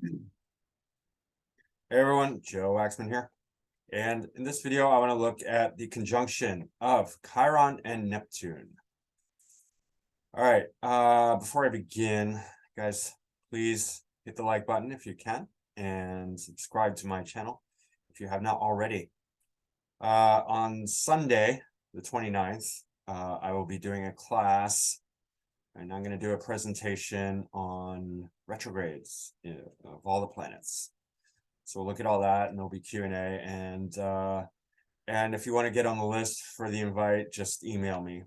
Hey everyone, Joe Waxman here. And in this video, I want to look at the conjunction of Chiron and Neptune. All right, before I begin, guys, please hit the like button if you can and subscribe to my channel if you have not already. On Sunday, the 29th, I will be doing a class and I'm going to do a presentation on retrogrades of all the planets. So we'll look at all that, and there'll be Q&A. And if you want to get on the list for the invite, just email me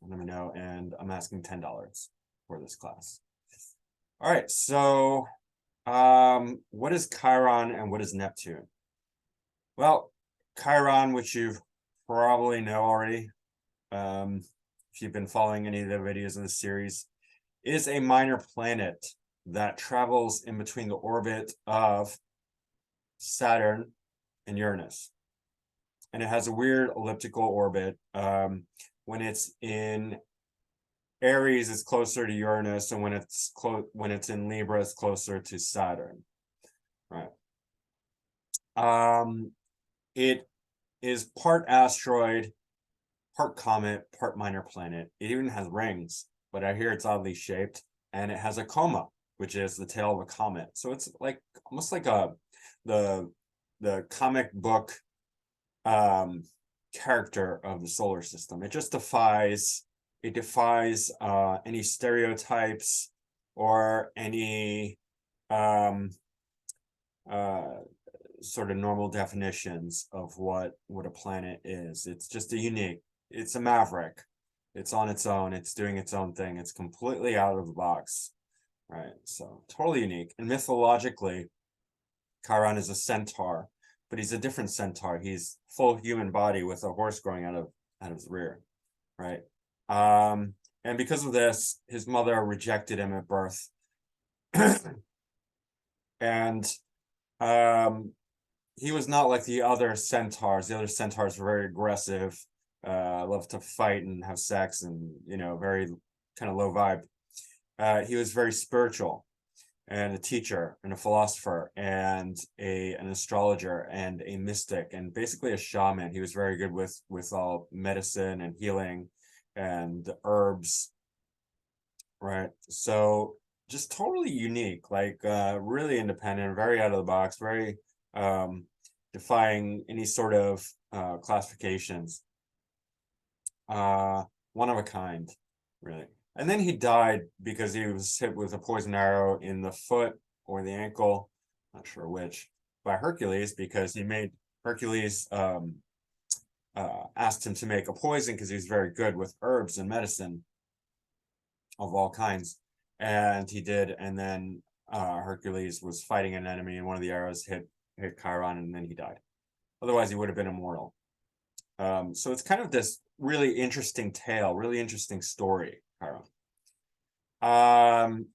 and let me know. And I'm asking $10 for this class. All right. So what is Chiron and what is Neptune? Well, Chiron, which you probably know already, if you've been following any of the videos in the series, is a minor planet that travels in between the orbit of Saturn and Uranus, and it has a weird elliptical orbit. When it's in Aries, it's closer to Uranus, and when it's in Libra, it's closer to Saturn. Right. It is part asteroid, part comet, part minor planet. It even has rings, but I hear it's oddly shaped, and it has a coma, which is the tail of a comet. So it's like almost like the comic book character of the solar system. It just defies any stereotypes or any sort of normal definitions of what a planet is. It's just it's a maverick. It's on its own. It's doing its own thing. It's completely out of the box, right? So totally unique. And mythologically, Chiron is a centaur, but he's a different centaur. He's full human body with a horse growing out of his rear, right? And because of this, his mother rejected him at birth. And he was not like the other centaurs. The other centaurs were very aggressive, love to fight and have sex, and very kind of low vibe. He was very spiritual, and a teacher and a philosopher and an astrologer and a mystic and basically a shaman. He was very good with all medicine and healing and herbs, right? So just totally unique, like really independent, very out of the box, very defying any sort of classifications. One of a kind, really. And then he died because he was hit with a poison arrow in the foot or the ankle, not sure which, by Hercules, because Hercules asked him to make a poison because he was very good with herbs and medicine of all kinds. And he did, and then Hercules was fighting an enemy, and one of the arrows hit Chiron, and then he died. Otherwise, he would have been immortal. So it's kind of this really interesting tale, really interesting story, Chiron.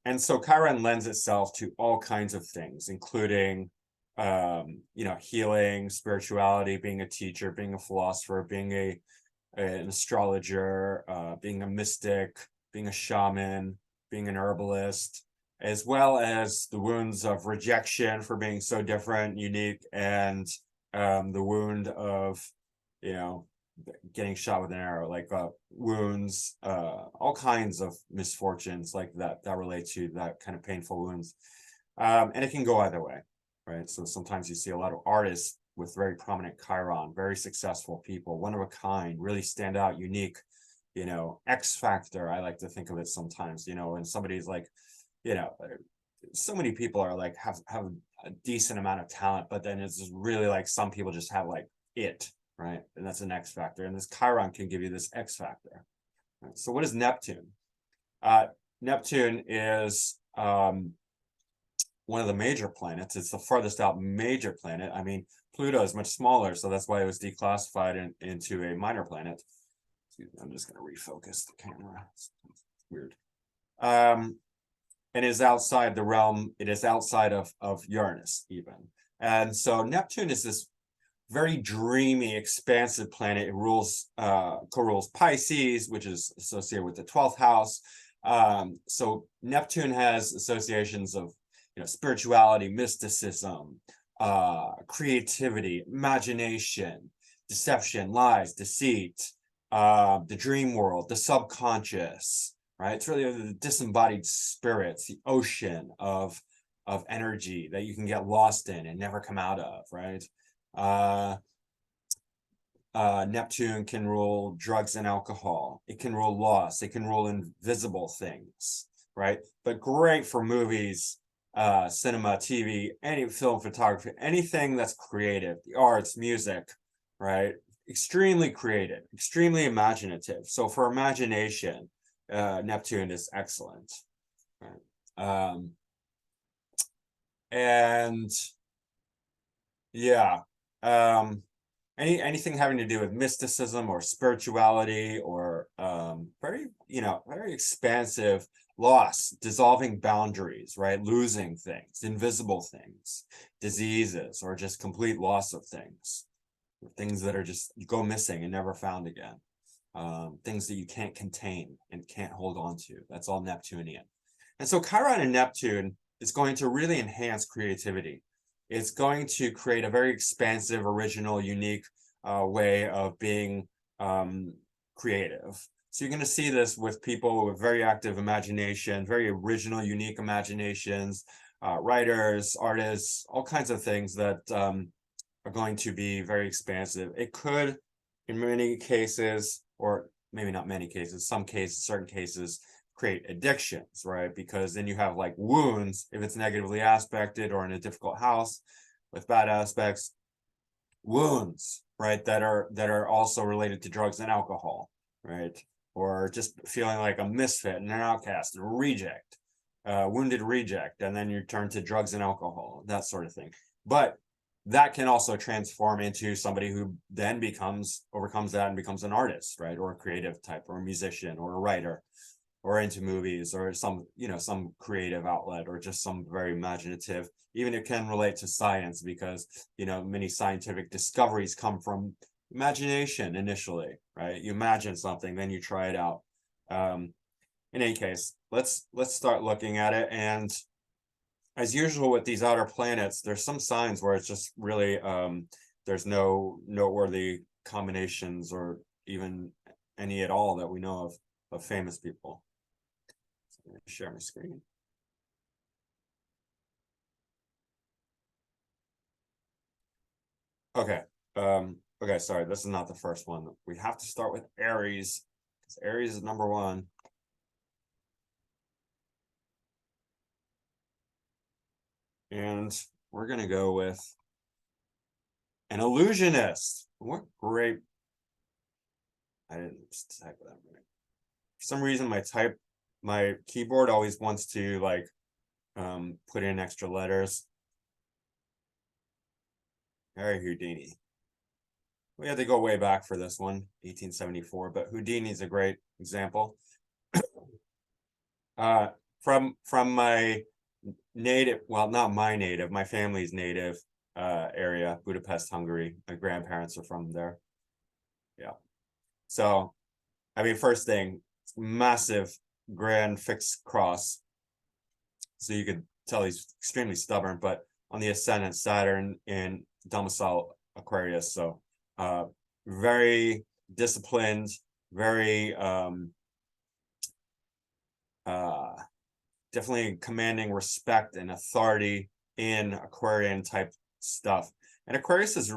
And so Chiron lends itself to all kinds of things, including, healing, spirituality, being a teacher, being a philosopher, being an astrologer, being a mystic, being a shaman, being an herbalist, as well as the wounds of rejection for being so different, unique, and the wound of, getting shot with an arrow, like wounds, all kinds of misfortunes like that relate to that kind of painful wounds. And it can go either way, right? So sometimes you see a lot of artists with very prominent Chiron, very successful people, one of a kind, really stand out, unique, X factor, I like to think of it sometimes, and somebody's like, so many people are like have a decent amount of talent, but then it's just really like some people just have like it, right? And that's an X factor. And this Chiron can give you this X factor. Right? So what is Neptune? Neptune is one of the major planets. It's the farthest out major planet. I mean, Pluto is much smaller, so that's why it was declassified into a minor planet. I'm just going to refocus the camera. It's weird. And is outside the realm. It is outside of Uranus even. And so Neptune is this very dreamy, expansive planet. It co-rules Pisces, which is associated with the 12th house. So Neptune has associations of spirituality, mysticism, creativity, imagination, deception, lies, deceit, the dream world, the subconscious, right? It's really the disembodied spirits, the ocean of energy that you can get lost in and never come out of, right? Neptune can rule drugs and alcohol. It can rule loss. It can rule invisible things, right? But great for movies, cinema, TV, any film, photography, anything that's creative, the arts, music, right? Extremely creative, extremely imaginative. So for imagination, Neptune is excellent, right? And yeah, anything having to do with mysticism or spirituality or very expansive, loss, dissolving boundaries, right? Losing things, invisible things, diseases, or just complete loss of things that are just go missing and never found again, things that you can't contain and can't hold on to. That's all Neptunian. And so Chiron and Neptune is going to really enhance creativity. It's going to create a very expansive, original, unique way of being creative. So you're going to see this with people with very active imagination, very original, unique imaginations, writers, artists, all kinds of things that are going to be very expansive. It could, in many cases, or maybe not many cases, some cases, certain cases, create addictions, right? Because then you have like wounds if it's negatively aspected or in a difficult house with bad aspects, wounds, right? That are also related to drugs and alcohol, right? Or just feeling like a misfit and an outcast, a reject, wounded reject, and then you turn to drugs and alcohol, that sort of thing. But that can also transform into somebody who then overcomes that and becomes an artist, right? Or a creative type, or a musician, or a writer, or into movies, or some creative outlet, or just some very imaginative. Even it can relate to science, because many scientific discoveries come from imagination initially, right? You imagine something, then you try it out. In any case, let's start looking at it. And as usual with these outer planets, there's some signs where it's just really there's no noteworthy combinations, or even any at all that we know of famous people. So I'm going to share my screen. Okay. Okay, sorry, this is not the first one. We have to start with Aries, because Aries is number one. And we're going to go with an illusionist. What great. I didn't type that right. For some reason, my keyboard always wants to like put in extra letters. Harry Houdini. We had to go way back for this one, 1874, but Houdini's a great example. From my native, well, not my native, my family's native area, Budapest, Hungary. My grandparents are from there. Yeah. So, I mean, first thing, massive grand fixed cross. So you could tell he's extremely stubborn, but on the ascendant, Saturn in domicile Aquarius. So very disciplined, very definitely commanding respect and authority in Aquarian type stuff. And Aquarius is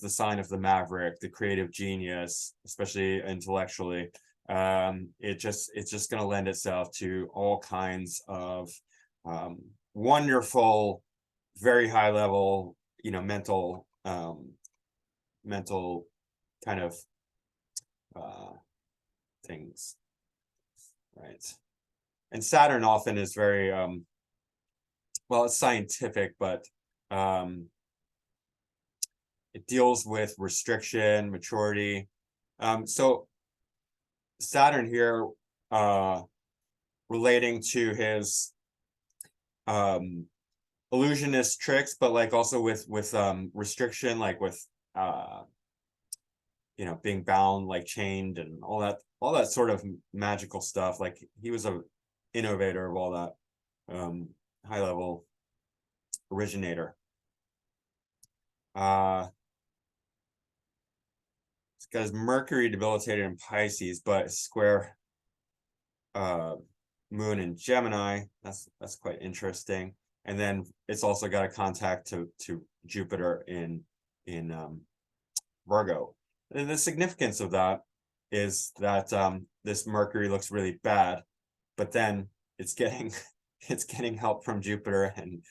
the sign of the maverick, the creative genius, especially intellectually. It's just going to lend itself to all kinds of wonderful, very high level, mental kind of things, right? And Saturn often is very well, it's scientific, but it deals with restriction, maturity. So Saturn here relating to his illusionist tricks, but like also with restriction, like with being bound, like chained, and all that sort of magical stuff. Like he was a innovator of all that. high level originator. It's got his Mercury debilitated in Pisces, but square moon in Gemini. That's quite interesting. And then it's also got a contact to Jupiter in Virgo. And the significance of that is that this Mercury looks really bad, but then it's getting help from Jupiter and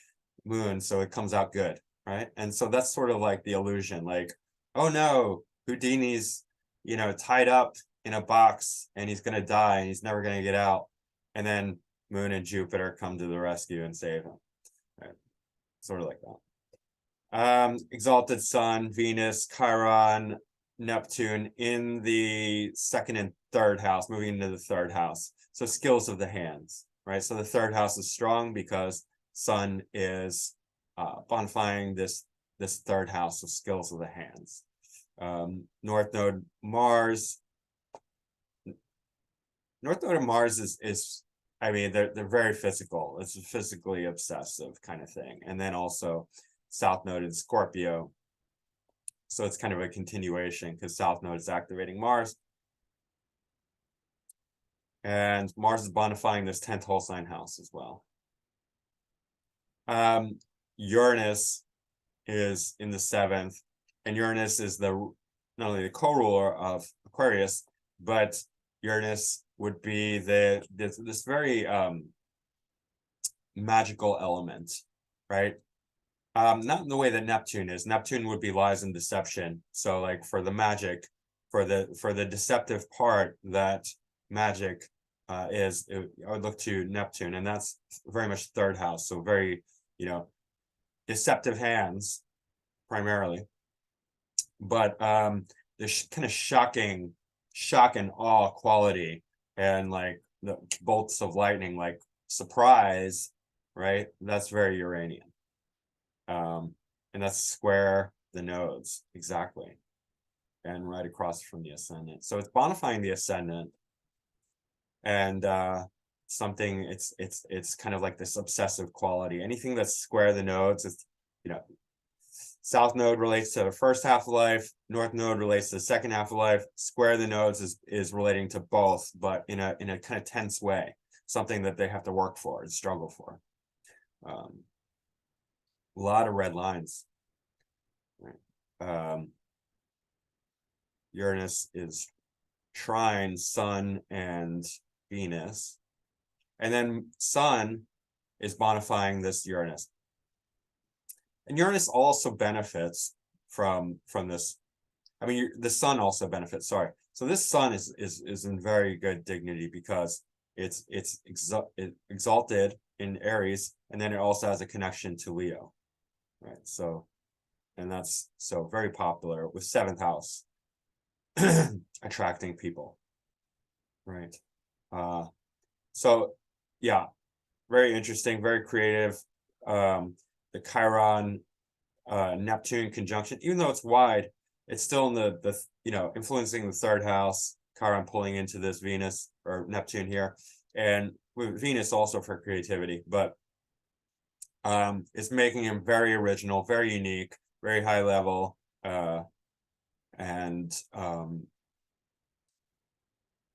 Moon, so it comes out good, right? And so that's sort of like the illusion, like, oh no, Houdini's, tied up in a box and he's gonna die and he's never gonna get out. And then Moon and Jupiter come to the rescue and save him. Right? Sort of like that. Exalted Sun, Venus, Chiron, Neptune in the second and third house, moving into the third house. So skills of the hands, right? So the third house is strong because Sun is bonifying this third house of skills of the hands. North Node Mars. North Node of Mars is I mean, they're very physical. It's a physically obsessive kind of thing. And then also South Node in Scorpio. So it's kind of a continuation because South Node is activating Mars. And Mars is bonifying this 10th whole sign house as well. Uranus is in the 7th, and Uranus is not only the co-ruler of Aquarius, but Uranus would be this very magical element, right? Not in the way that Neptune is. Neptune would be lies and deception. So like for the magic, for the deceptive part that magic is, I would look to Neptune, and that's very much third house. So very, deceptive hands primarily, but there's kind of shock and awe quality, and like the bolts of lightning, like surprise, right? That's very Uranian. And that's square the nodes exactly, and right across from the ascendant. So it's bonifying the ascendant, and something it's kind of like this obsessive quality. Anything that's square the nodes, it's South Node relates to the first half of life, North Node relates to the second half of life. Square the nodes is relating to both, but in a kind of tense way, something that they have to work for and struggle for. A lot of red lines. Right. Uranus is trine Sun and Venus, and then Sun is bonifying this Uranus. And Uranus also benefits from this. I mean, the Sun also benefits. Sorry. So this Sun is in very good dignity because it's exalted in Aries, and then it also has a connection to Leo, right? So, and that's so very popular with 7th house, attracting people, right? So yeah, very interesting, very creative. The Chiron Neptune conjunction, even though it's wide, it's still in the influencing the third house. Chiron pulling into this Venus or Neptune here, and with Venus also for creativity, but it's making him very original, very unique, very high level, and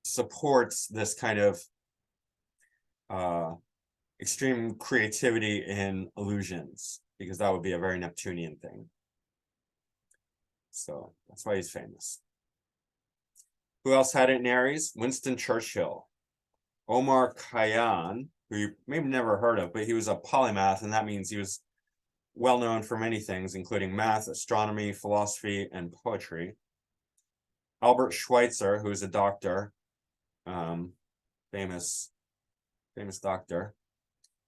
supports this kind of extreme creativity in illusions, because that would be a very Neptunian thing. So that's why he's famous. Who else had it in Aries? Winston Churchill. Omar Khayyam, who you maybe never heard of, but he was a polymath, and that means he was well known for many things, including math, astronomy, philosophy, and poetry. Albert Schweitzer, who is a doctor, famous doctor,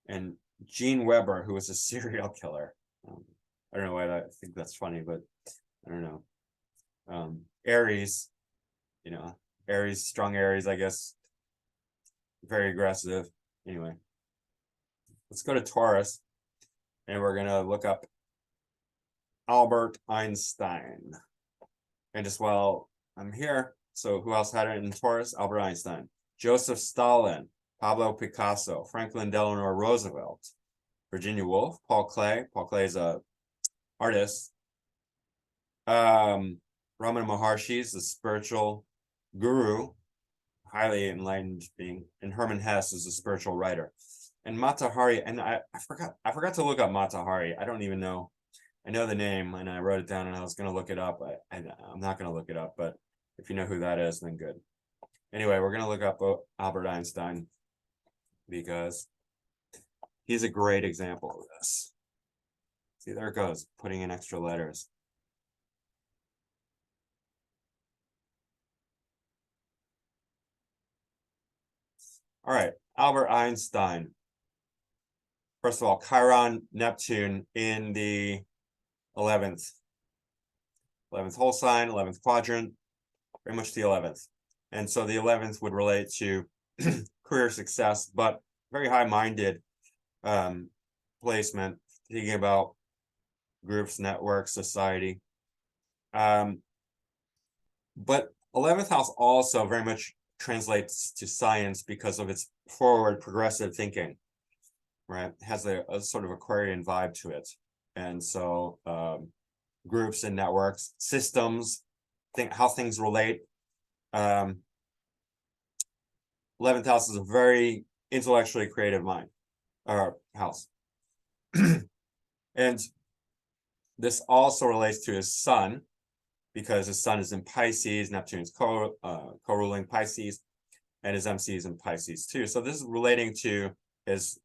and Gene Weber, who was a serial killer. I don't know why I think that's funny, but I don't know. Aries, Aries, strong Aries, I guess, very aggressive. Anyway, let's go to Taurus, and we're gonna look up Albert Einstein. And just while I'm here, so who else had it in Taurus? Albert Einstein. Joseph Stalin, Pablo Picasso, Franklin Delano Roosevelt, Virginia Woolf, Paul Klee. Paul Klee is a artist. Ramana Maharshi is the spiritual guru, highly enlightened being, and Hermann Hesse is a spiritual writer. And Mata Hari, and I forgot to look up Mata Hari. I don't even know. I know the name, and I wrote it down, and I was going to look it up. I'm not going to look it up, but if you know who that is, then good. Anyway, we're going to look up Albert Einstein because he's a great example of this. See, there it goes, putting in extra letters. All right, Albert Einstein. First of all, Chiron, Neptune in the 11th whole sign, 11th quadrant, very much the 11th. And so the 11th would relate to career success, but very high-minded placement, thinking about groups, networks, society. But 11th house also very much translates to science because of its forward progressive thinking, right? It has a sort of Aquarian vibe to it. And so groups and networks, systems, how things relate. 11th house is a very intellectually creative mind, or house. And this also relates to his sun, because his sun is in Pisces, Neptune's co-ruling Pisces, and his MC is in Pisces too. So this is relating to his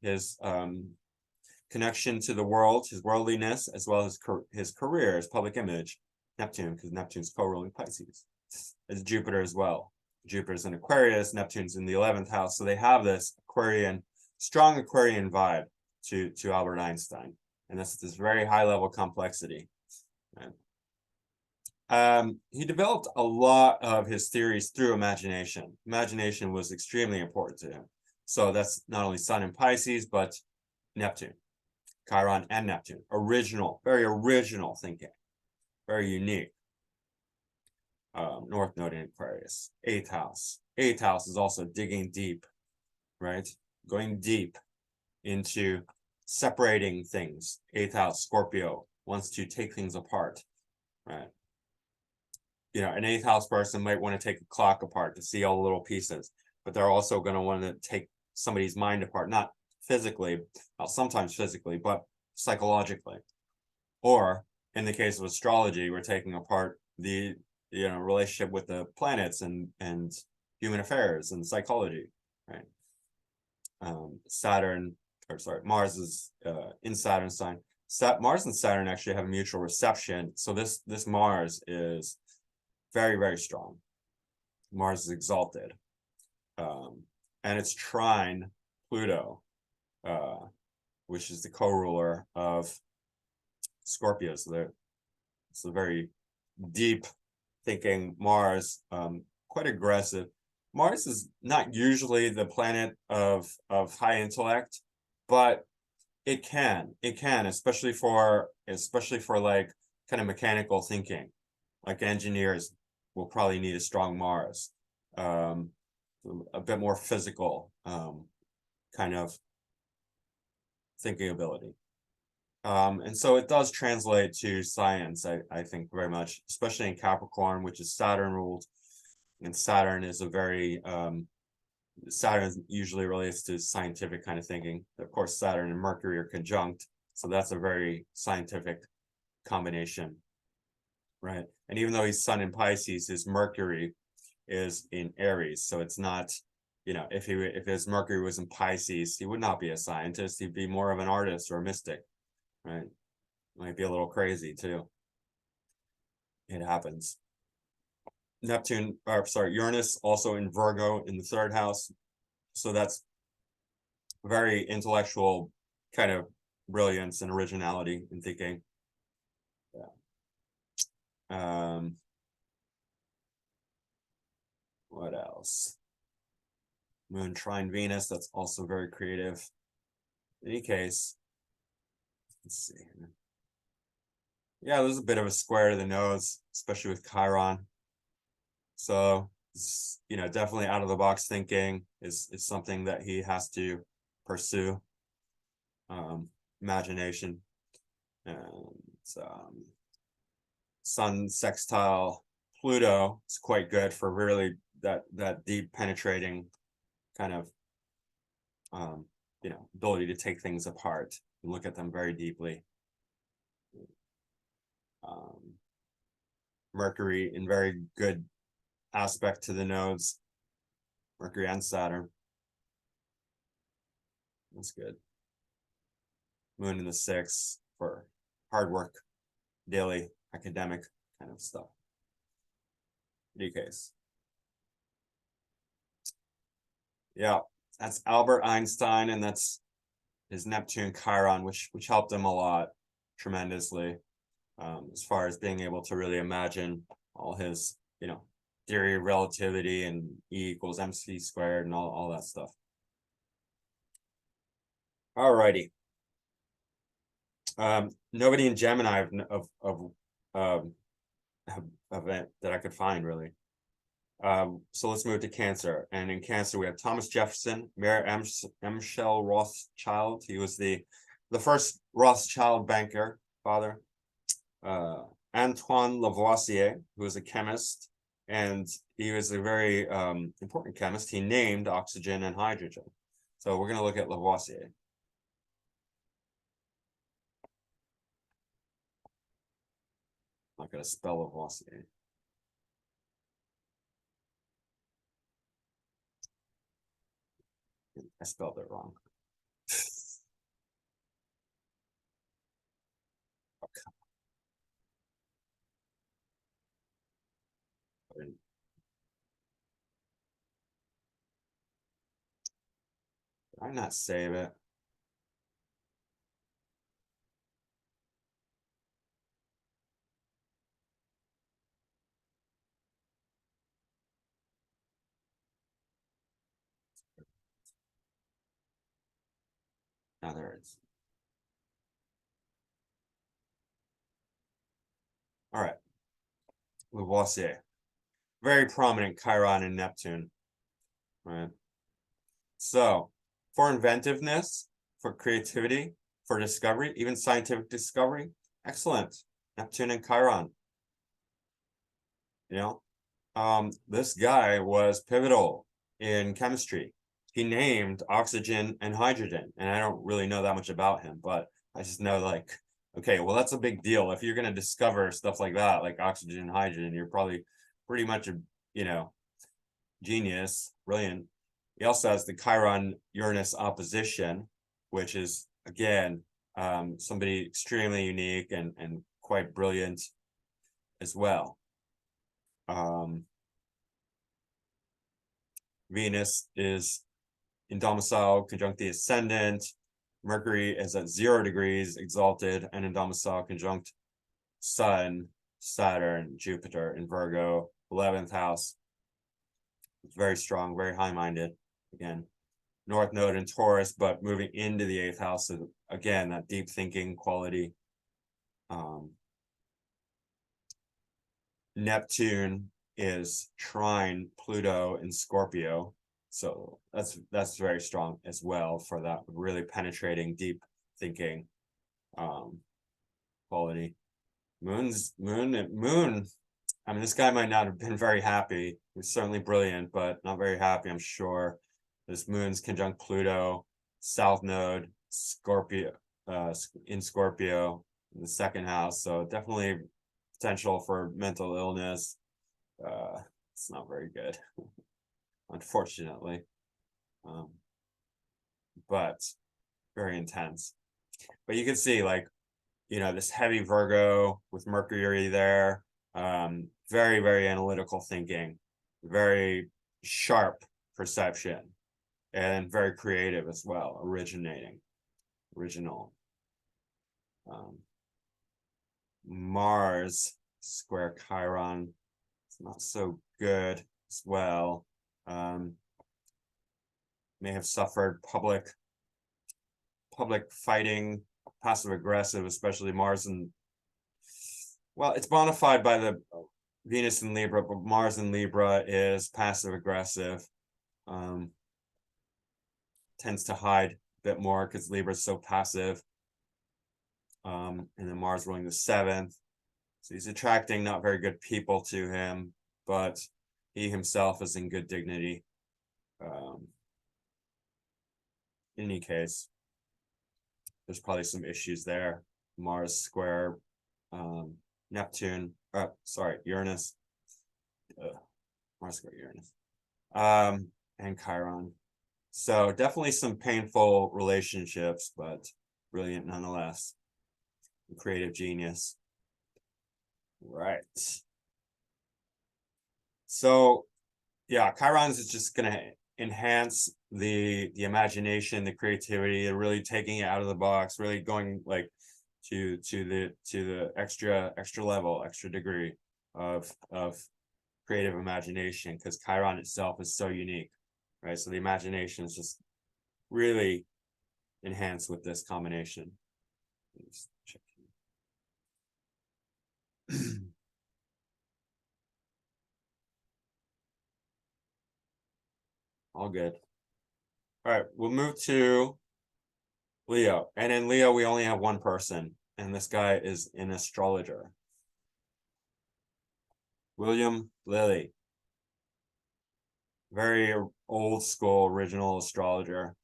connection to the world, his worldliness, as well as his career, his public image, Neptune, because Neptune's co-ruling Pisces. It's Jupiter as well. Jupiter's in Aquarius, Neptune's in the 11th house. So they have this strong Aquarian vibe to Albert Einstein. And that's this very high level complexity. Right? He developed a lot of his theories through imagination. Imagination was extremely important to him. So that's not only Sun in Pisces, but Neptune, Chiron and Neptune. Very original thinking, very unique. North Node in Aquarius, 8th house. 8th house is also digging deep, right? Going deep into separating things. 8th house, Scorpio, wants to take things apart, right? You know, an 8th house person might want to take a clock apart to see all the little pieces, but they're also going to want to take somebody's mind apart, not physically, well, sometimes physically, but psychologically. Or in the case of astrology, we're taking apart the relationship with the planets and human affairs and psychology, right? Mars is in Saturn sign. Mars and Saturn actually have a mutual reception. So this Mars is very, very strong. Mars is exalted. And it's trine Pluto, which is the co-ruler of Scorpio. So it's a very deep thinking Mars, quite aggressive. Mars is not usually the planet of high intellect, but it can, especially for like kind of mechanical thinking. Like engineers will probably need a strong Mars, a bit more physical kind of thinking ability. And so it does translate to science, I think, very much, especially in Capricorn, which is Saturn ruled. And Saturn is a very, Saturn usually relates to scientific kind of thinking. Of course, Saturn and Mercury are conjunct. So that's a very scientific combination, right? And even though he's Sun in Pisces, his Mercury is in Aries. So it's not, if his Mercury was in Pisces, he would not be a scientist. He'd be more of an artist or a mystic. Right, might be a little crazy too. It happens. Uranus also in Virgo in the 3rd house, so that's very intellectual kind of brilliance and originality in thinking. Yeah. What else? Moon trine Venus, that's also very creative. In any case, let's see here. Yeah, there's a bit of a square to the nose, especially with Chiron. So you know, definitely out of the box thinking is something that he has to pursue. Imagination, and Sun sextile Pluto is quite good for really that deep penetrating kind of you know, ability to take things apart and look at them very deeply. Mercury in very good aspect to the nodes, Mercury and Saturn. That's good. Moon in the 6th for hard work, daily academic kind of stuff. Any case. Yeah, that's Albert Einstein, and that's his Neptune Chiron, which helped him a lot, tremendously, as far as being able to really imagine all his, you know, theory of relativity and E equals MC squared and all that stuff. Alrighty. Nobody in Gemini of event that I could find really. So let's move to Cancer, and in Cancer we have Thomas Jefferson, Mayor Shell Rothschild. He was the first Rothschild banker father. Antoine Lavoisier, who was a chemist, and he was a very important chemist. He named oxygen and hydrogen. So we're going to look at Lavoisier. I'm not going to spell Lavoisier. I spelled it wrong. Okay. Did I not save it? Now there it is. All right. Lavoisier. Very prominent Chiron and Neptune. Right. So for inventiveness, for creativity, for discovery, even scientific discovery, excellent. Neptune and Chiron. You know, this guy was pivotal in chemistry. He named oxygen and hydrogen, and I don't really know that much about him, but I just know, like, okay, well, that's a big deal. If you're going to discover stuff like that, like oxygen and hydrogen, you're probably pretty much a, you know, genius, brilliant. He also has the Chiron-Uranus opposition, which is, again, somebody extremely unique and quite brilliant as well. Venus is in domicile conjunct the ascendant. Mercury is at 0 degrees exalted and in domicile conjunct Sun, Saturn, Jupiter in Virgo, 11th house. Very strong, very high-minded. Again, North Node in Taurus, but moving into the 8th house. So again, that deep thinking quality. Neptune is trine Pluto in Scorpio. So that's very strong as well for that really penetrating, deep thinking quality. Moon. I mean, this guy might not have been very happy. He's certainly brilliant, but not very happy, I'm sure. This moon's conjunct Pluto, South Node, Scorpio, in Scorpio, in the 2nd house. So definitely potential for mental illness. It's not very good, unfortunately. But very intense. But you can see, like, you know, this heavy Virgo with Mercury there. Very, very analytical thinking, very sharp perception, and very creative as well, original. Mars square Chiron, it's not so good as well. May have suffered public fighting, passive aggressive, especially Mars, and well, it's bona fide by the Venus in Libra, but Mars in Libra is passive aggressive. Tends to hide a bit more because Libra is so passive. And then Mars ruling the 7th. So he's attracting not very good people to him, but he himself is in good dignity. In any case, there's probably some issues there. Mars square Neptune, Uranus. Mars square Uranus. And Chiron. So definitely some painful relationships, but brilliant nonetheless. Creative genius. Right. So yeah, Chiron's is just gonna enhance the imagination, the creativity, and really taking it out of the box, really going like to the extra level, extra degree of creative imagination, because Chiron itself is so unique, right? So the imagination is just really enhanced with this combination. Just check. All good. All right, we'll move to Leo. And in Leo, we only have one person, and this guy is an astrologer. William Lilly. Very old school, original astrologer,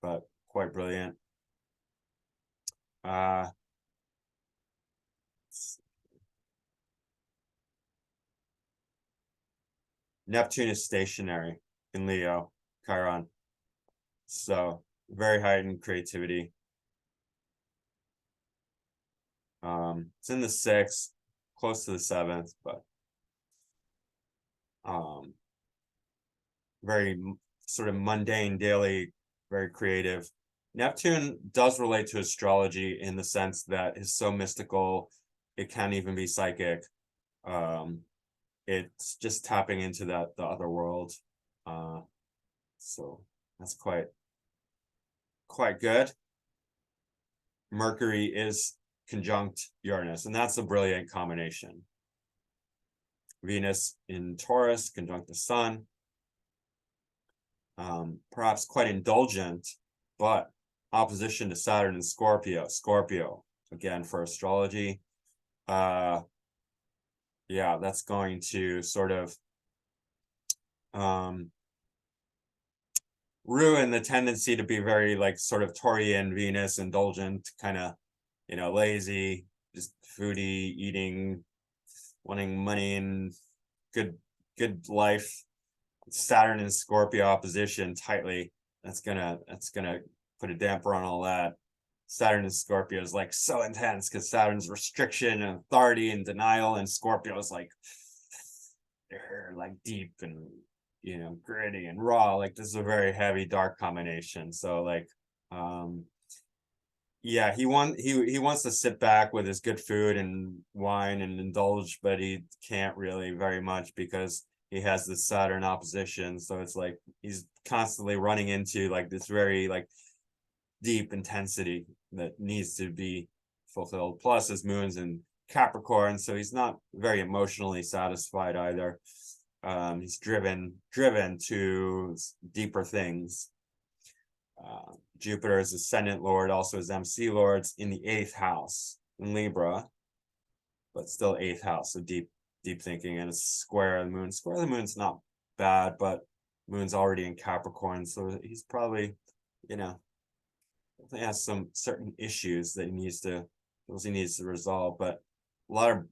but quite brilliant. Neptune is stationary in Leo, Chiron. So very heightened creativity. It's in the 6th, close to the 7th, but very sort of mundane, daily, very creative. Neptune does relate to astrology in the sense that it's so mystical, it can't even be psychic. It's just tapping into the other world. So that's quite good. Mercury is conjunct Uranus, and that's a brilliant combination. Venus in Taurus conjunct the Sun. Perhaps quite indulgent, but opposition to Saturn in Scorpio. Scorpio, again, for astrology. Yeah, that's going to sort of ruin the tendency to be very like sort of Taurian Venus, indulgent, kind of, lazy, just foodie, eating, wanting money and good life. Saturn and Scorpio opposition tightly. That's gonna put a damper on all that. Saturn and Scorpio is like so intense because Saturn's restriction and authority and denial, and Scorpio is like they're like deep and gritty and raw. Like this is a very heavy dark combination. So like yeah, he wants to sit back with his good food and wine and indulge, but he can't really very much because he has this Saturn opposition. So it's like he's constantly running into like this very like deep intensity that needs to be fulfilled. Plus his moon's in Capricorn, so he's not very emotionally satisfied either. He's driven to deeper things. Jupiter is ascendant lord, also his MC lords in the 8th house in Libra, but still 8th house, so deep thinking, and it's square the moon. Square the moon's not bad, but moon's already in Capricorn, so he's probably, has some certain issues that he needs to resolve. But a lot of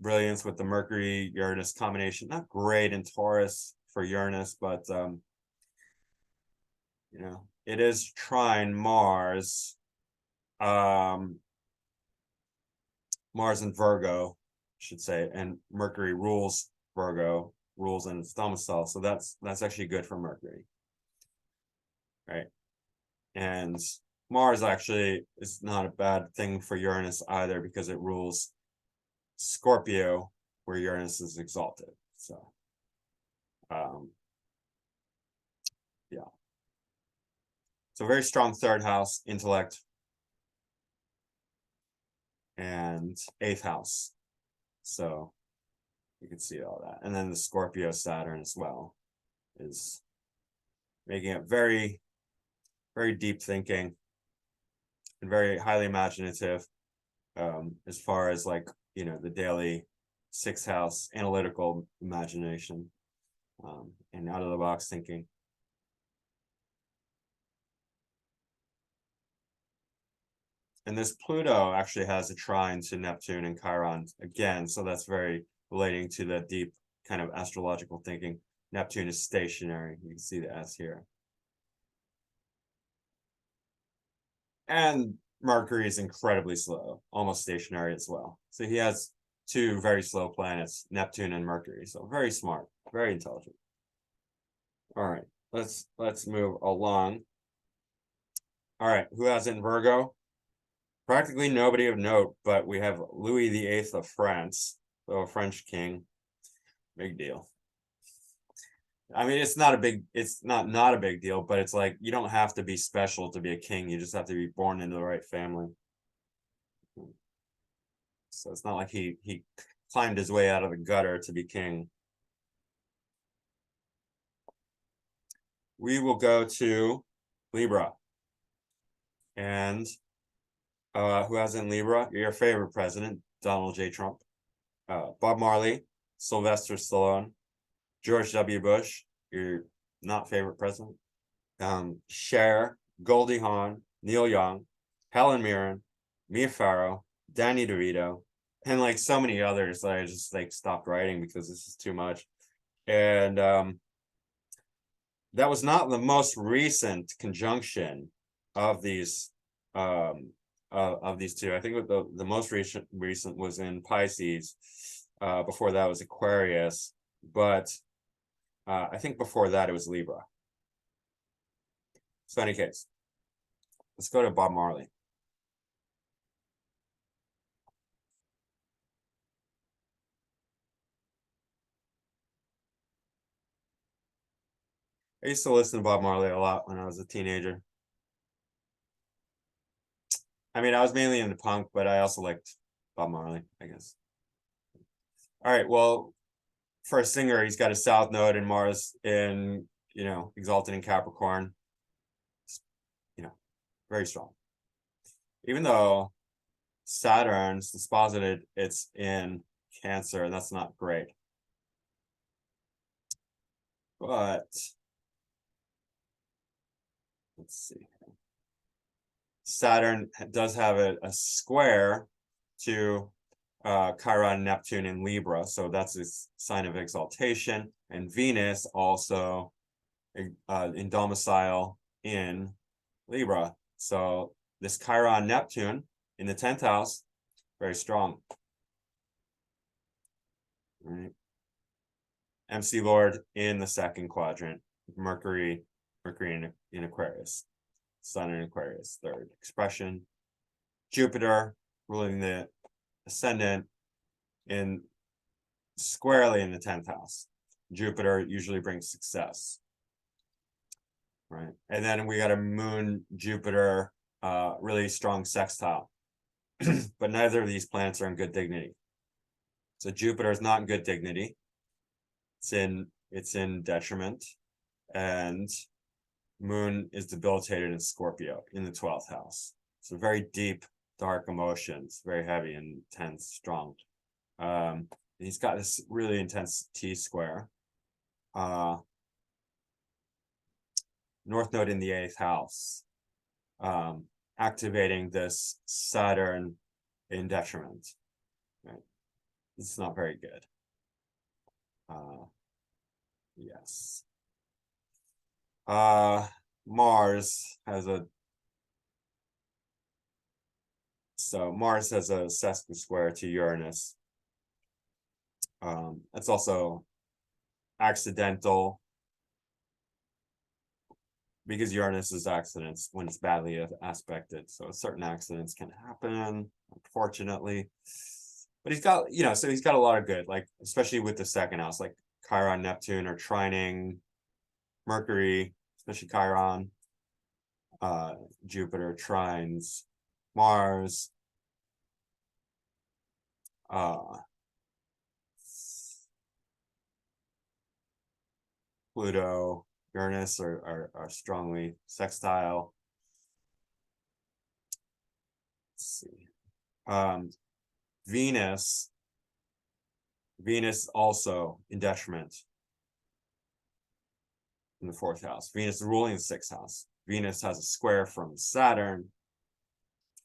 brilliance with the Mercury Uranus combination. Not great in Taurus for Uranus, but it is trine Mars. Mars in Virgo, I should say, and Mercury rules Virgo, rules in its domicile. So that's actually good for Mercury. Right. And Mars actually is not a bad thing for Uranus either, because it rules Scorpio, where Uranus is exalted. So yeah. So very strong 3rd house, intellect, and 8th house. So You can see all that. And then the Scorpio Saturn as well is making it very, very deep thinking and very highly imaginative, as far as like, the daily sixth house analytical imagination, and out of the box thinking. And this Pluto actually has a trine to Neptune and Chiron again, so that's very relating to the deep kind of astrological thinking. Neptune is stationary. You can see the S here. And Mercury is incredibly slow, almost stationary as well. So he has two very slow planets, Neptune and Mercury. So very smart, very intelligent. All right, let's move along. All right, who has in Virgo? Practically nobody of note, but we have Louis VIII of France, so a French king. Big deal. I mean, it's not a big deal, but it's like you don't have to be special to be a king. You just have to be born into the right family. So it's not like he climbed his way out of the gutter to be king. We will go to Libra. And who has in Libra? Your favorite president, Donald J. Trump. Bob Marley, Sylvester Stallone, George W. Bush, your not favorite president. Cher, Goldie Hawn, Neil Young, Helen Mirren, Mia Farrow, Danny DeVito, and like so many others that I just like stopped writing because this is too much. And that was not the most recent conjunction of these two. I think the most recent was in Pisces. Before that was Aquarius, but I think before that it was Libra. So in any case, let's go to Bob Marley. I used to listen to Bob Marley a lot when I was a teenager. I mean, I was mainly into punk, but I also liked Bob Marley, I guess. All right, well, for a singer, he's got a South Node in Mars in, exalted in Capricorn. Very strong. Even though Saturn's disposited, it's in Cancer, and that's not great. But let's see. Saturn does have a square to Chiron-Neptune in Libra, so that's a sign of exaltation. And Venus also in domicile in Libra. So this Chiron-Neptune in the 10th house, very strong. All right. MC Lord in the second quadrant, Mercury in Aquarius, Sun in Aquarius, third expression. Jupiter ruling the ascendant squarely in the 10th house. Jupiter usually brings success. Right. And then we got a Moon Jupiter really strong sextile. But neither of these planets are in good dignity. So Jupiter is not in good dignity. It's in detriment, and Moon is debilitated in Scorpio in the 12th house. So very deep, dark emotions, very heavy, intense, strong. He's got this really intense T square. North Node in the 8th house, activating this Saturn in detriment. Right? It's not very good. Yes. Mars has a sesquisquare to Uranus. It's also accidental because Uranus is accidents when it's badly aspected. So certain accidents can happen, unfortunately. But he's got, so he's got a lot of good, like, especially with the second house, like Chiron, Neptune, or trining Mercury, especially Chiron, Jupiter, trines Mars. Pluto, Uranus are strongly sextile. Let's see. Venus also in detriment in the 4th house. Venus is ruling the 6th house. Venus has a square from Saturn,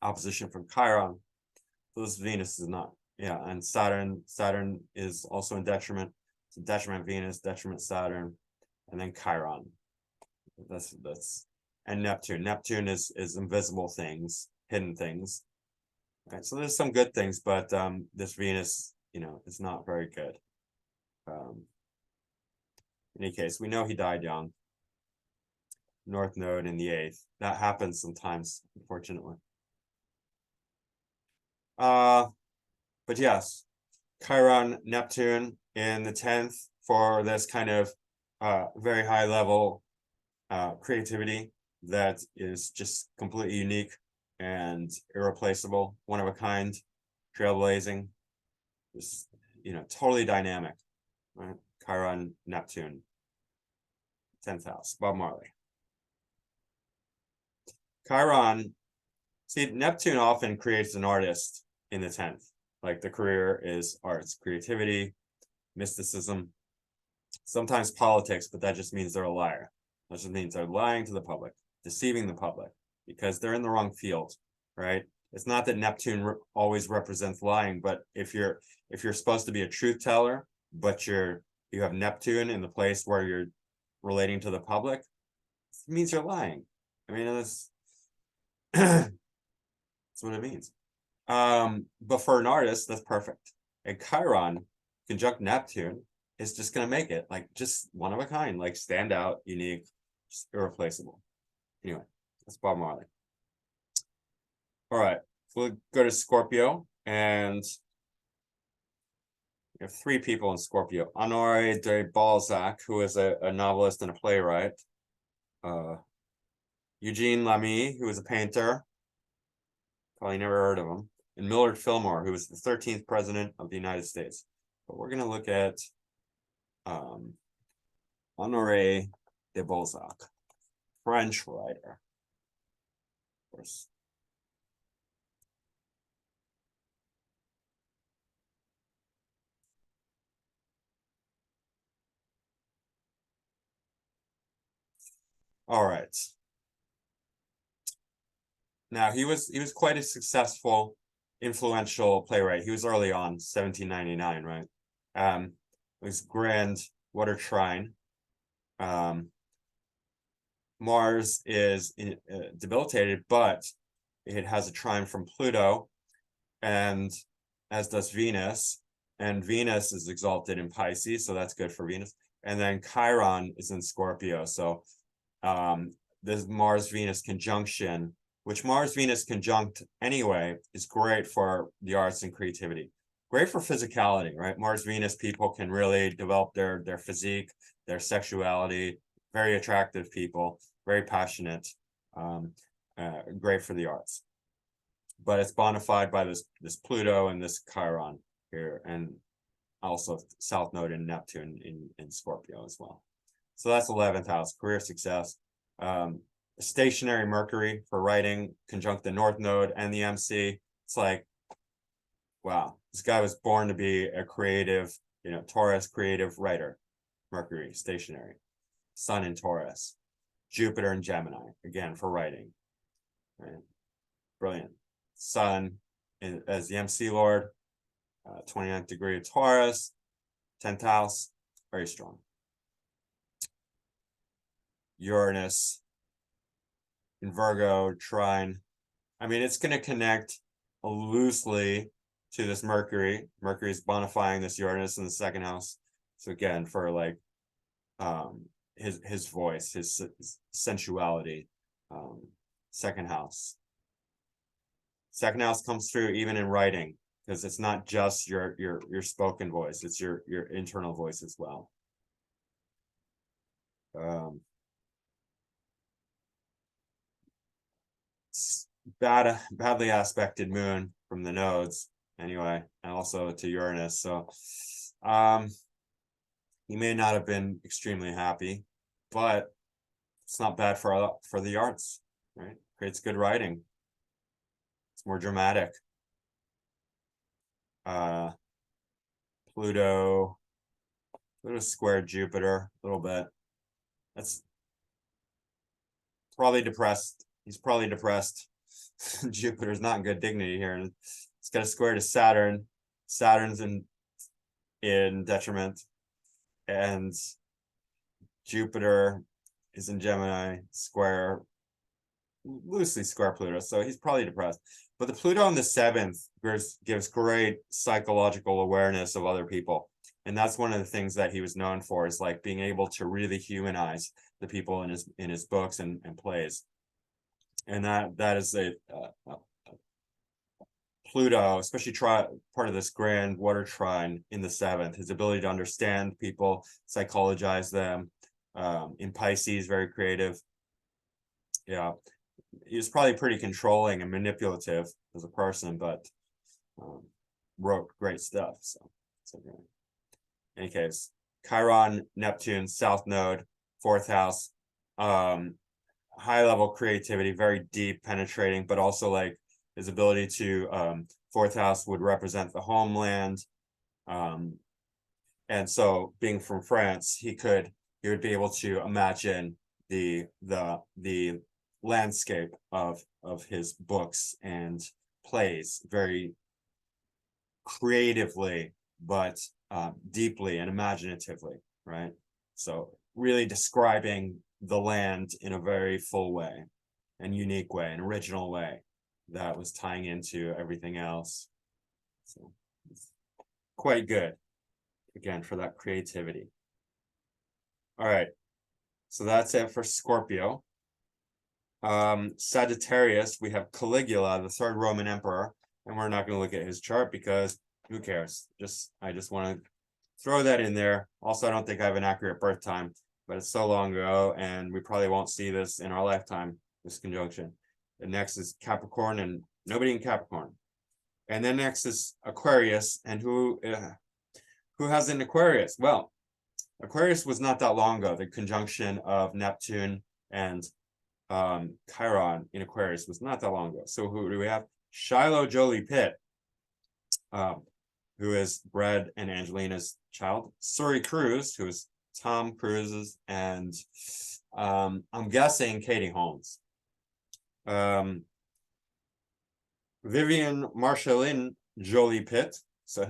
opposition from Chiron. So this Venus is not. Yeah, and Saturn is also in detriment. So detriment Venus, detriment Saturn, and then Chiron. That's and Neptune. Neptune is invisible things, hidden things. Okay, so there's some good things, but this Venus, is not very good. In any case, we know he died young. North Node in the 8th. That happens sometimes, unfortunately. But yes, Chiron Neptune in the 10th for this kind of very high level creativity that is just completely unique and irreplaceable, one of a kind, trailblazing, just totally dynamic, right? Chiron Neptune, 10th house, Bob Marley. Chiron, see, Neptune often creates an artist in the 10th. Like the career is arts, creativity, mysticism, sometimes politics, but that just means they're a liar. That just means they're lying to the public, deceiving the public, because they're in the wrong field, right? It's not that Neptune always represents lying, but if you're supposed to be a truth teller, but you have Neptune in the place where you're relating to the public, it means you're lying. I mean, that's what it means. But for an artist, that's perfect. And Chiron conjunct Neptune is just gonna make it like just one of a kind, like stand out, unique, just irreplaceable. Anyway, that's Bob Marley. All right, so we'll go to Scorpio, and we have 3 people in Scorpio. Honoré de Balzac, who is a novelist and a playwright. Eugene Lamy, who is a painter. Probably never heard of him. And Millard Fillmore, who was the 13th president of the United States. But we're going to look at Honoré de Balzac, French writer. Of course. All right. Now he was quite a successful, influential playwright. He was early on, 1799, right? It was Grand Water Shrine. Mars is debilitated, but it has a trine from Pluto, and as does Venus. And Venus is exalted in Pisces, so that's good for Venus. And then Chiron is in Scorpio, so this Mars-Venus conjunction, which Mars-Venus conjunct anyway, is great for the arts and creativity. Great for physicality, right? Mars-Venus people can really develop their physique, their sexuality, very attractive people, very passionate, great for the arts. But it's bonified by this Pluto and this Chiron here, and also South Node in Neptune in Scorpio as well. So that's 11th house, career success. Stationary Mercury for writing, conjunct the North Node and the MC. It's like, wow, this guy was born to be a creative, Taurus creative writer. Mercury, stationary. Sun in Taurus. Jupiter in Gemini, again, for writing. Right? Brilliant. Sun as the MC Lord, 29th degree of Taurus, 10th house, very strong. Uranus in Virgo, trine. I mean, it's going to connect loosely to this Mercury. Mercury is bonifying this Uranus in the 2nd house. So again, for like his voice, his sensuality, 2nd house. 2nd house comes through even in writing, because it's not just your spoken voice, it's your internal voice as well. Badly aspected moon from the nodes anyway, and also to Uranus. So He may not have been extremely happy, but it's not bad for the arts, right? Creates good writing. It's more dramatic. Pluto squared Jupiter a little bit. That's probably depressed. He's probably depressed. Jupiter's not in good dignity here. And it's got a square to Saturn. Saturn's in detriment. And Jupiter is in Gemini, loosely square Pluto. So he's probably depressed. But the Pluto in the 7th gives great psychological awareness of other people. And that's one of the things that he was known for, is like being able to really humanize the people in his books and plays. And that is a Pluto, especially part of this grand water trine in the 7th, his ability to understand people, psychologize them. In Pisces, very creative. Yeah, he was probably pretty controlling and manipulative as a person, but wrote great stuff. So okay. In any case, Chiron, Neptune, South Node, 4th house, high level creativity, very deep, penetrating, but also like his ability to 4th house would represent the homeland, and so being from France, he would be able to imagine the landscape of his books and plays very creatively, but deeply and imaginatively, right? So really describing the land in a very full way and unique way, an original way that was tying into everything else. So it's quite good, again, for that creativity. All right, so that's it for Scorpio. Sagittarius, we have Caligula, the 3rd Roman emperor, and we're not going to look at his chart because who cares? I just want to throw that in there. Also, I don't think I have an accurate birth time, but it's so long ago, and we probably won't see this in our lifetime, this conjunction. The next is Capricorn, and nobody in Capricorn. And then next is Aquarius, and who has an Aquarius? Well, Aquarius was not that long ago. The conjunction of Neptune and Chiron in Aquarius was not that long ago. So who do we have? Shiloh Jolie Pitt, who is Brad and Angelina's child. Suri Cruise, who is Tom Cruise's, and I'm guessing Katie Holmes. Vivian Marceline Jolie Pitt, so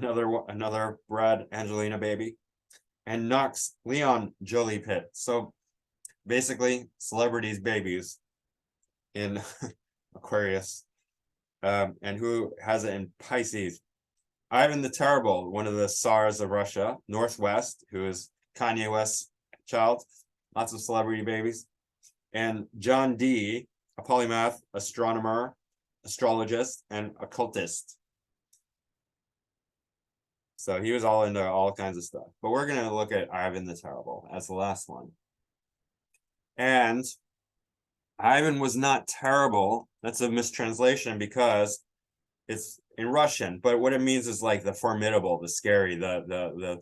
another Brad Angelina baby, and Knox Leon Jolie Pitt. So basically, celebrities' babies in Aquarius. And who has it in Pisces? Ivan the Terrible, one of the Tsars of Russia. Northwest, who is Kanye West's child. Lots of celebrity babies. And John Dee, a polymath, astronomer, astrologist, and occultist. So he was all into all kinds of stuff. But we're going to look at Ivan the Terrible as the last one. And Ivan was not terrible. That's a mistranslation because it's in Russian. But what it means is like the formidable, the scary, the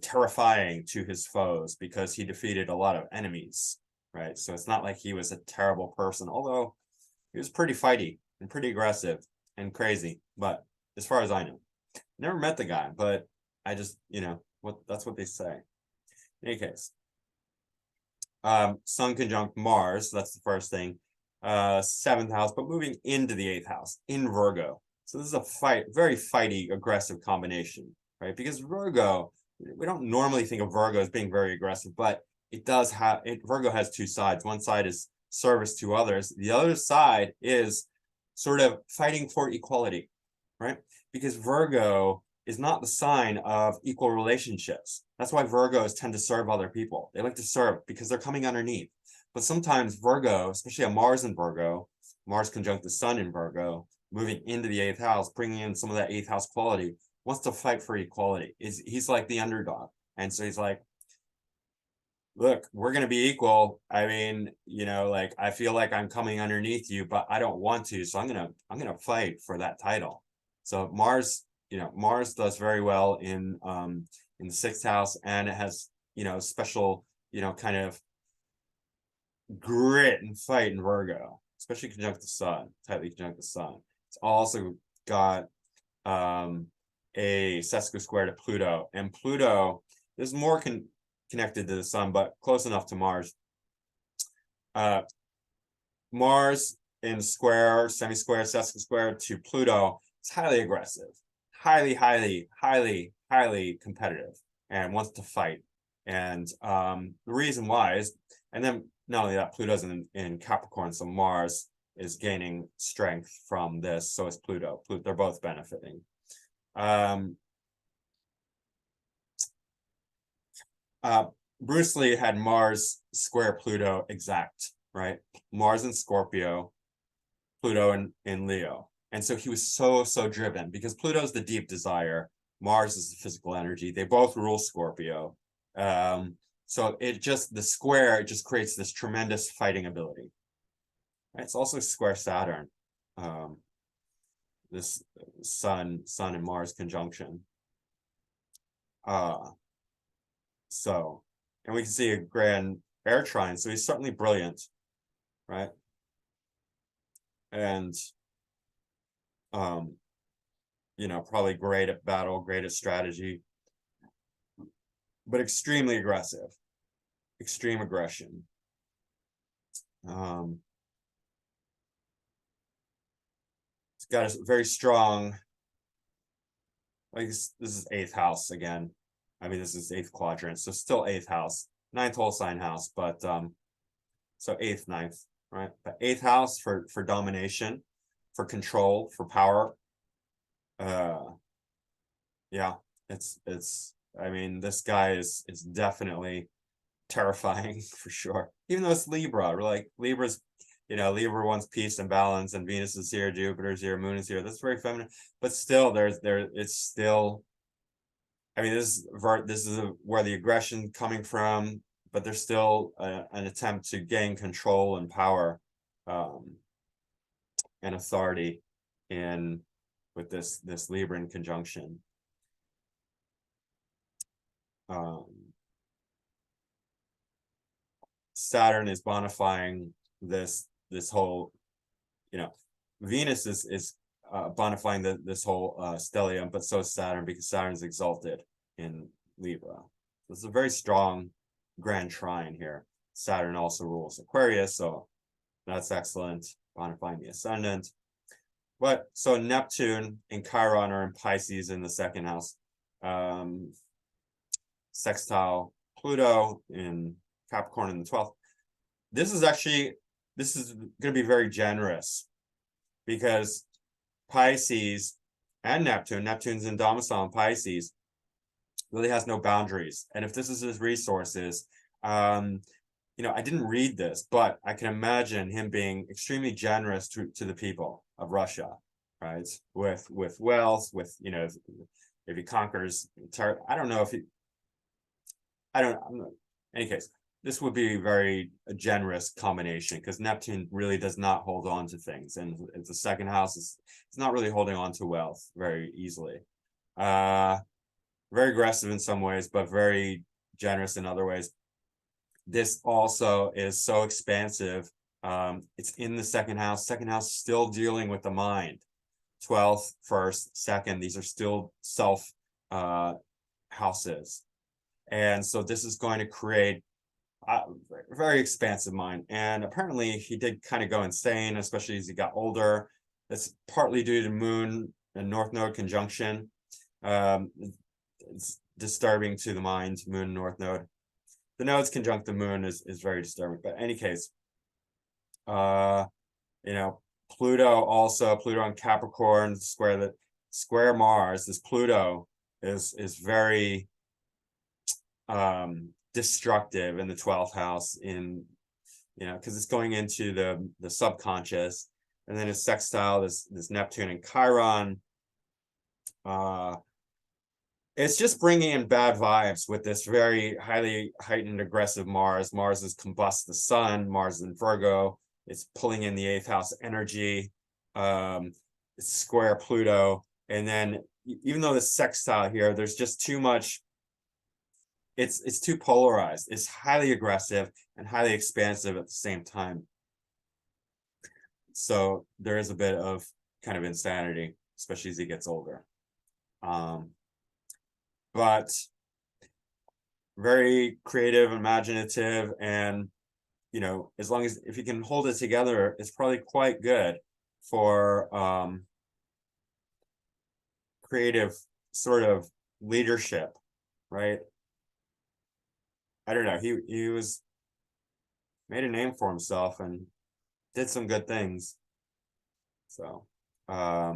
terrifying to his foes, because he defeated a lot of enemies, right? So it's not like he was a terrible person, although he was pretty fighty and pretty aggressive and crazy. But as far as I know, never met the guy, but I just, that's what they say. In any case, Sun conjunct Mars, that's the first thing. 7th house, but moving into the 8th house in Virgo. So this is a very fighty, aggressive combination, right? Because Virgo, we don't normally think of Virgo as being very aggressive, but it does have Virgo has two sides. One side is service to others. The other side is sort of fighting for equality, right? Because Virgo is not the sign of equal relationships. That's why Virgos tend to serve other people. They like to serve because they're coming underneath. But sometimes Virgo, especially a Mars in Virgo, Mars conjunct the Sun in Virgo, moving into the 8th house, bringing in some of that 8th house quality, wants to fight for equality. He's like the underdog. And so he's like, look, we're going to be equal. I mean, like, I feel like I'm coming underneath you, but I don't want to. So I'm going to fight for that title. So Mars Mars does very well in the sixth house, and it has, special, kind of grit and fight in Virgo, especially conjunct the sun, tightly conjunct the sun. It's also got a sesquisquare to Pluto, and Pluto is more connected to the sun, but close enough to Mars. Mars in square, semi-square, sesquisquare to Pluto is highly aggressive, highly competitive, and wants to fight. And the reason why is, and then not only that, Pluto's in Capricorn, so Mars is gaining strength from this, so is Pluto. They're both benefiting. Bruce Lee had Mars square Pluto exact, right? Mars in Scorpio, Pluto in Leo. And so he was so driven, because Pluto's the deep desire, Mars is the physical energy. They both rule Scorpio. So the square, it just creates this tremendous fighting ability. It's also square Saturn, this Sun and Mars conjunction. So, and we can see a grand air trine, so he's certainly brilliant, right? And probably great at battle, great at strategy, but extremely aggressive, extreme aggression. It's got a very strong, like this is eighth house again. I mean, this is eighth quadrant, so still eighth house, ninth whole sign house, but so eighth, ninth, right? But eighth house for domination, for control, for power. Yeah, it's I mean, this guy is definitely terrifying for sure. Even though it's Libra, we're like, Libra wants peace and balance, and Venus is here, Jupiter's here, Moon is here. That's very feminine, but still, it's still. I mean, this is where the aggression coming from, but there's still an attempt to gain control and power, and authority with this Libran conjunction. Saturn is bonifying this whole, Venus is bonifying this whole stellium, but so is Saturn, because Saturn's exalted in Libra. This is a very strong grand trine here. Saturn also rules Aquarius, so that's excellent, bonifying the ascendant. But so Neptune and Chiron are in Pisces in the second house. Sextile Pluto in Capricorn in the 12th. This is going to be very generous, because Pisces and Neptune's in domicile in Pisces, really has no boundaries. And if this is his resources, I didn't read this, but I can imagine him being extremely generous to the people of Russia, right? With wealth, with, if he conquers, I don't know if he, I don't know. In any case, this would be a very generous combination, because Neptune really does not hold on to things, and it's the second house. It's not really holding on to wealth very easily. Very aggressive in some ways, but very generous in other ways. This also is so expansive. It's in the second house. Second house still dealing with the mind. 12th, first, second. These are still self houses. And so this is going to create a very expansive mind. And apparently he did kind of go insane, especially as he got older. That's partly due to Moon and North Node conjunction. It's disturbing to the mind, Moon and North Node. The nodes conjunct the Moon is very disturbing. But in any case, Pluto in Capricorn, square Mars. This Pluto is very destructive in the 12th house, because it's going into the subconscious, and then it's sextile this Neptune and Chiron. It's just bringing in bad vibes with this very highly heightened aggressive Mars. Mars is combust the sun. Mars in Virgo. It's pulling in the 8th house energy. It's square Pluto, And then even though the sextile here, there's just too much, it's too polarized. It's highly aggressive and highly expansive at the same time. So there is a bit of kind of insanity, especially as he gets older. But very creative, imaginative, and as long as if you can hold it together, it's probably quite good for creative sort of leadership, right? I don't know. He was made a name for himself and did some good things. So I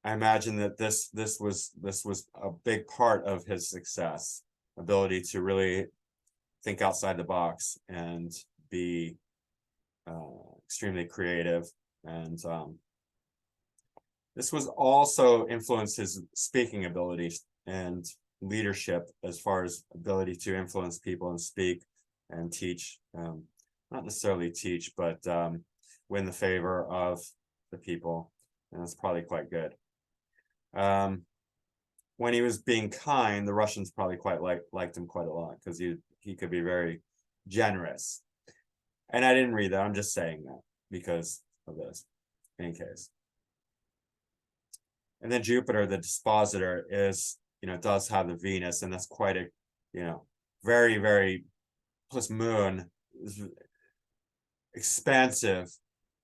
imagine that this was a big part of his success, ability to really think outside the box and be extremely creative. And this was also influenced his speaking abilities and leadership, as far as ability to influence people and speak and teach, not necessarily teach, but win the favor of the people. And that's probably quite good. When he was being kind, the Russians probably quite liked him quite a lot, because he could be very generous. And I didn't read that. I'm just saying that because of this, in any case. And then Jupiter, the dispositor, is, does have the Venus, and that's quite a, very, very, plus Moon, expansive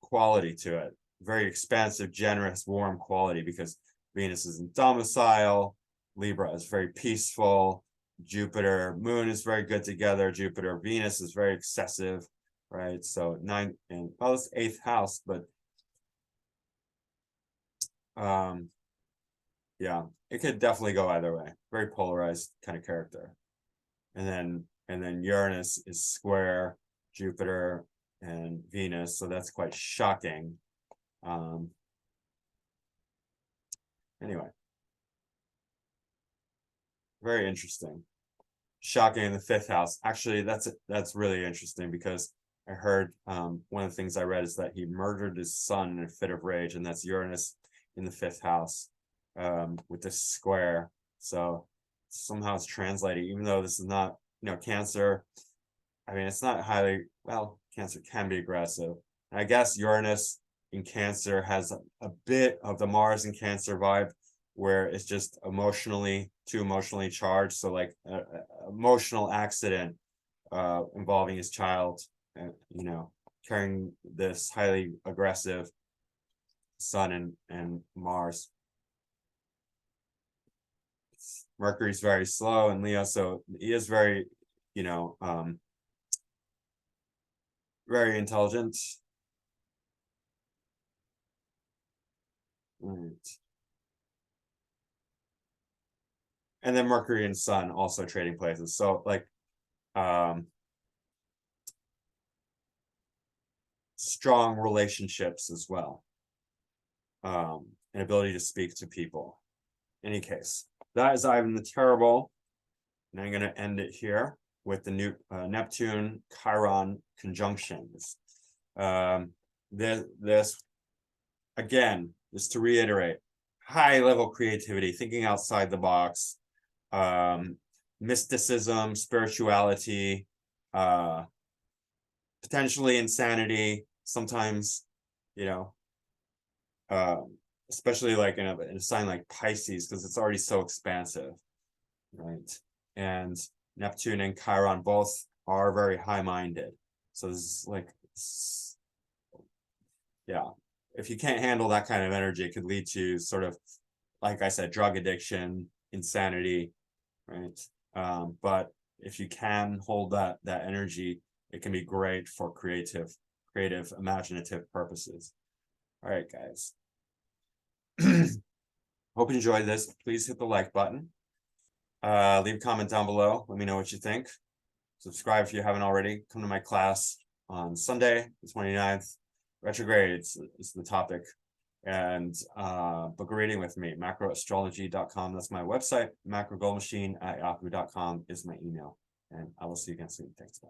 quality to it. Very expansive, generous, warm quality, because Venus is in domicile, Libra is very peaceful, Jupiter, Moon is very good together, Jupiter, Venus is very excessive, right? So 9 and well, it's 8th house, but yeah, it could definitely go either way. Very polarized kind of character. And then Uranus is square Jupiter and Venus, so that's quite shocking. Anyway, very interesting. Shocking in the 5th house. Actually, that's really interesting, because I heard one of the things I read is that he murdered his son in a fit of rage, and that's Uranus in the 5th house with this square. So somehow it's translating, even though this is not, Cancer. I mean, it's not highly, well, Cancer can be aggressive. And I guess Uranus in Cancer has a bit of the Mars in Cancer vibe, where it's just too emotionally charged. So like an emotional accident involving his child, carrying this highly aggressive Sun and Mars. Mercury's very slow in Leo, so he is very, very intelligent. Right. And then Mercury and Sun also trading places. So like strong relationships as well. An ability to speak to people. In any case, that is Ivan the Terrible. And I'm going to end it here with the new Neptune Chiron conjunctions. This again, just to reiterate, high level creativity, thinking outside the box, mysticism, spirituality, potentially insanity, sometimes, especially like in a sign like Pisces, because it's already so expansive, right? And Neptune and Chiron both are very high-minded. So this is like, yeah, if you can't handle that kind of energy, it could lead to sort of, like I said, drug addiction, insanity, right? But if you can hold that energy, it can be great for creative, imaginative purposes. All right, guys. Hope you enjoyed this. Please hit the like button. Leave a comment down below. Let me know what you think. Subscribe if you haven't already. Come to my class on Sunday, the 29th. Retrogrades is the topic. And book a reading with me, macroastrology.com. That's my website. Macrogoldmachine@yahoo.com is my email. And I will see you again soon. Thanks, bye.